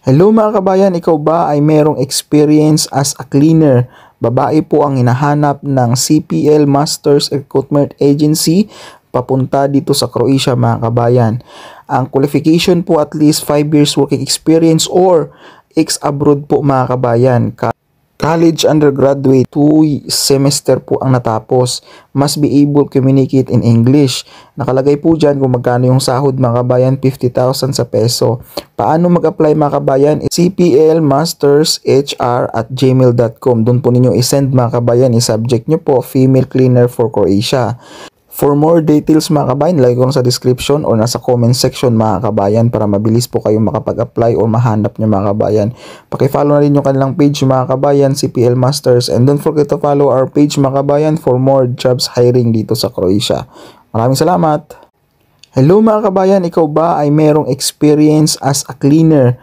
Hello mga kabayan, ikaw ba ay merong experience as a cleaner? Babae po ang hinahanap ng CPL Masters Recruitment Agency papunta dito sa Croatia mga kabayan. Ang qualification po at least 5 years working experience or ex-abroad po mga kabayan. College undergraduate, 2 semester po ang natapos. Must be able to communicate in English. Nakalagay po dyan kung magkano yung sahod mga kabayan, 50,000 sa peso. Paano mag-apply mga kabayan? cplmastershr@gmail.com. Doon po ninyo isend mga kabayan. I-subject nyo po, female cleaner for Croatia. For more details mga kabayan, lagay ko sa description or nasa comment section mga kabayan para mabilis po kayong makapag-apply or mahanap nyo mga kabayan. Paki-follow na rin yung kanilang page mga kabayan, CPL Masters, and don't forget to follow our page mga kabayan for more jobs hiring dito sa Croatia. Maraming salamat! Hello mga kabayan, ikaw ba ay merong experience as a cleaner?